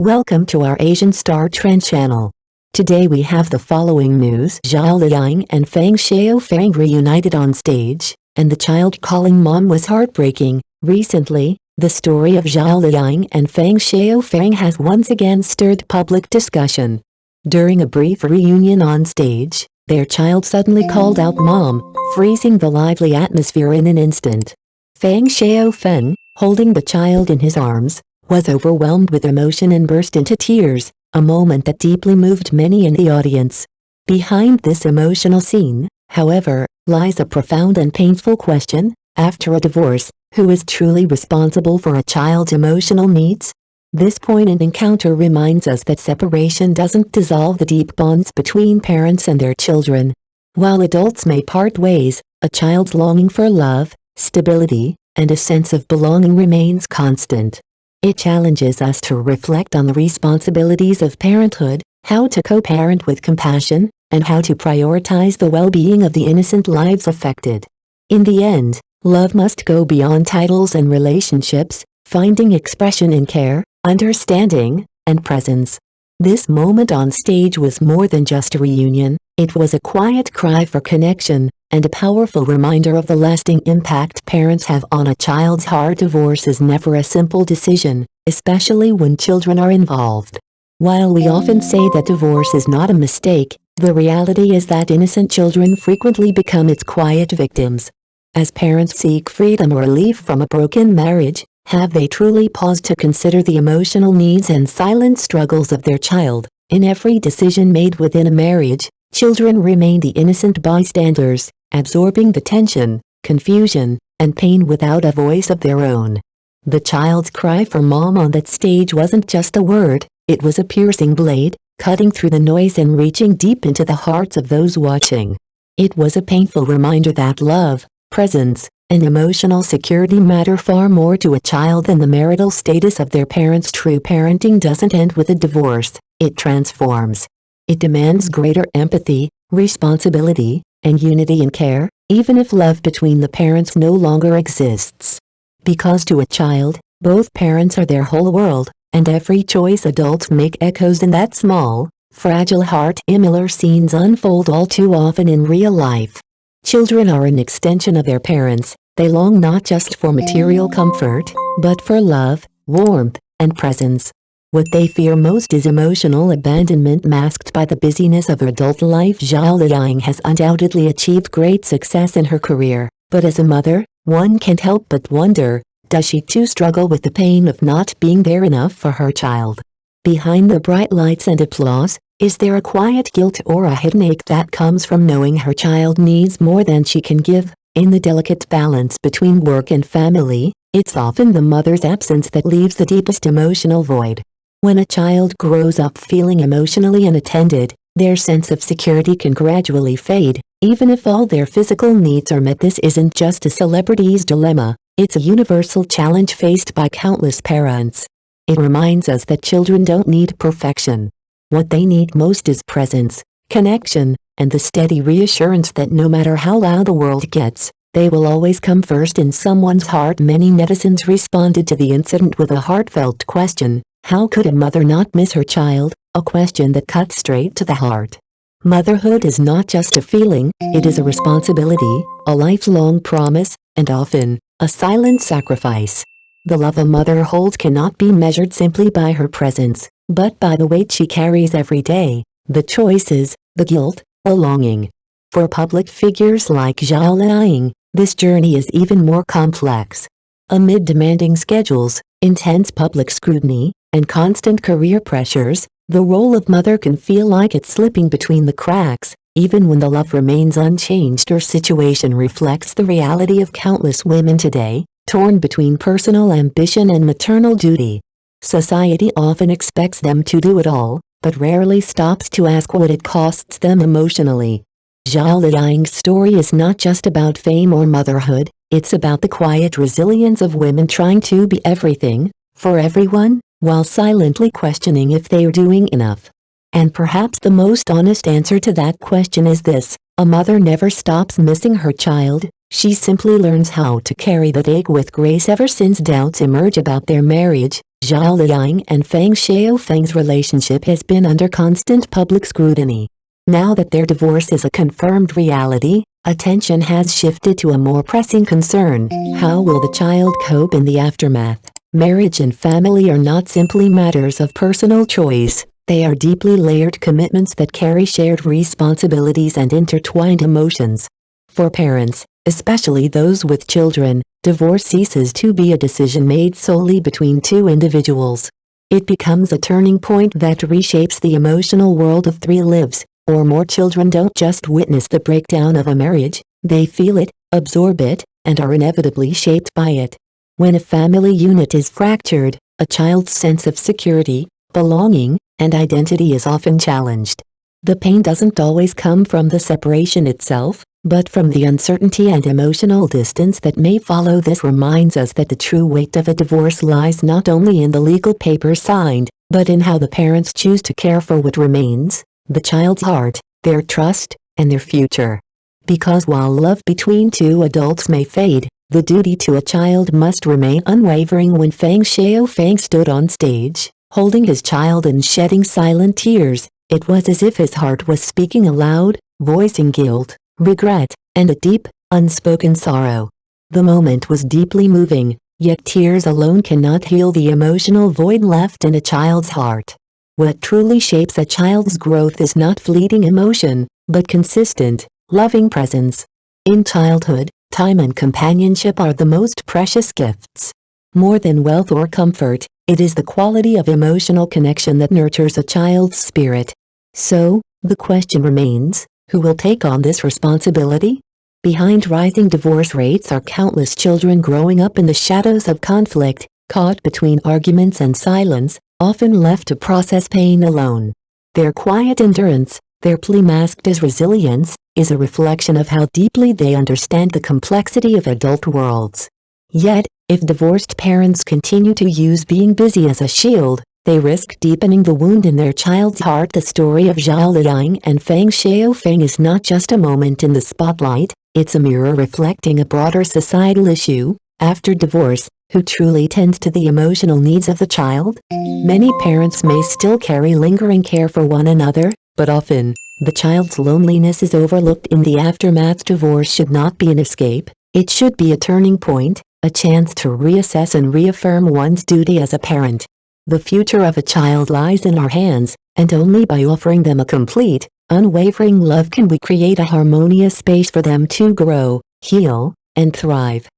Welcome to our Asian Star Trend channel. Today we have the following news: Zhao Liying and Feng Shaofeng reunited on stage, and the child calling mom was heartbreaking. Recently, the story of Zhao Liying and Feng Shaofeng has once again stirred public discussion. During a brief reunion on stage, their child suddenly called out mom, freezing the lively atmosphere in an instant. Feng Shaofeng, holding the child in his arms, was overwhelmed with emotion and burst into tears, a moment that deeply moved many in the audience. Behind this emotional scene, however, lies a profound and painful question: after a divorce, who is truly responsible for a child's emotional needs? This poignant encounter reminds us that separation doesn't dissolve the deep bonds between parents and their children. While adults may part ways, a child's longing for love, stability, and a sense of belonging remains constant. It challenges us to reflect on the responsibilities of parenthood, how to co-parent with compassion, and how to prioritize the well-being of the innocent lives affected. In the end, love must go beyond titles and relationships, finding expression in care, understanding, and presence. This moment on stage was more than just a reunion. It was a quiet cry for connection, and a powerful reminder of the lasting impact parents have on a child's heart. Divorce is never a simple decision, especially when children are involved. While we often say that divorce is not a mistake, the reality is that innocent children frequently become its quiet victims. As parents seek freedom or relief from a broken marriage, have they truly paused to consider the emotional needs and silent struggles of their child? In every decision made within a marriage, children remain the innocent bystanders, absorbing the tension, confusion, and pain without a voice of their own. The child's cry for mom on that stage wasn't just a word, it was a piercing blade, cutting through the noise and reaching deep into the hearts of those watching. It was a painful reminder that love, presence, and emotional security matter far more to a child than the marital status of their parents. True parenting doesn't end with a divorce, it transforms. It demands greater empathy, responsibility, and unity in care, even if love between the parents no longer exists. Because to a child, both parents are their whole world, and every choice adults make echoes in that small, fragile heart. Similar scenes unfold all too often in real life. Children are an extension of their parents. They long not just for material comfort, but for love, warmth, and presence. What they fear most is emotional abandonment masked by the busyness of adult life. Zhao Liying has undoubtedly achieved great success in her career, but as a mother, one can't help but wonder, does she too struggle with the pain of not being there enough for her child? Behind the bright lights and applause, is there a quiet guilt or a hidden ache that comes from knowing her child needs more than she can give? In the delicate balance between work and family, it's often the mother's absence that leaves the deepest emotional void. When a child grows up feeling emotionally unattended, their sense of security can gradually fade, even if all their physical needs are met. This isn't just a celebrity's dilemma, it's a universal challenge faced by countless parents. It reminds us that children don't need perfection. What they need most is presence, connection, and the steady reassurance that no matter how loud the world gets, they will always come first in someone's heart. Many netizens responded to the incident with a heartfelt question: how could a mother not miss her child? A question that cuts straight to the heart. Motherhood is not just a feeling, it is a responsibility, a lifelong promise, and often, a silent sacrifice. The love a mother holds cannot be measured simply by her presence, but by the weight she carries every day, the choices, the guilt, the longing. For public figures like Zhao Liying, this journey is even more complex. Amid demanding schedules, intense public scrutiny, and constant career pressures, the role of mother can feel like it's slipping between the cracks. Even when the love remains unchanged, her situation reflects the reality of countless women today, torn between personal ambition and maternal duty. Society often expects them to do it all, but rarely stops to ask what it costs them emotionally. Zhao Liying's story is not just about fame or motherhood, it's about the quiet resilience of women trying to be everything, for everyone, while silently questioning if they are doing enough. And perhaps the most honest answer to that question is this: a mother never stops missing her child, she simply learns how to carry that ache with grace. Ever since doubts emerge about their marriage, Zhao Liying and Feng Shaofeng's relationship has been under constant public scrutiny. Now that their divorce is a confirmed reality, attention has shifted to a more pressing concern: how will the child cope in the aftermath? Marriage and family are not simply matters of personal choice. They are deeply layered commitments that carry shared responsibilities and intertwined emotions. For parents, especially those with children, divorce ceases to be a decision made solely between two individuals. It becomes a turning point that reshapes the emotional world of three lives, or more. Children don't just witness the breakdown of a marriage, they feel it, absorb it, and are inevitably shaped by it. When a family unit is fractured, a child's sense of security, belonging, and identity is often challenged. The pain doesn't always come from the separation itself, but from the uncertainty and emotional distance that may follow. This reminds us that the true weight of a divorce lies not only in the legal papers signed, but in how the parents choose to care for what remains: the child's heart, their trust, and their future. Because while love between two adults may fade, the duty to a child must remain unwavering. When Feng Shaofeng stood on stage, holding his child and shedding silent tears, it was as if his heart was speaking aloud, voicing guilt, regret, and a deep, unspoken sorrow. The moment was deeply moving, yet tears alone cannot heal the emotional void left in a child's heart. What truly shapes a child's growth is not fleeting emotion, but consistent, loving presence. In childhood, time and companionship are the most precious gifts. More than wealth or comfort, it is the quality of emotional connection that nurtures a child's spirit. So, the question remains: who will take on this responsibility? Behind rising divorce rates are countless children growing up in the shadows of conflict, caught between arguments and silence, often left to process pain alone. Their quiet endurance, their plea masked as resilience, is a reflection of how deeply they understand the complexity of adult worlds. Yet, if divorced parents continue to use being busy as a shield, they risk deepening the wound in their child's heart. The story of Zhao Liying and Feng Shaofeng is not just a moment in the spotlight, it's a mirror reflecting a broader societal issue: after divorce, who truly tends to the emotional needs of the child? Many parents may still carry lingering care for one another, but often, the child's loneliness is overlooked in the aftermath. Divorce should not be an escape, it should be a turning point, a chance to reassess and reaffirm one's duty as a parent. The future of a child lies in our hands, and only by offering them a complete, unwavering love can we create a harmonious space for them to grow, heal, and thrive.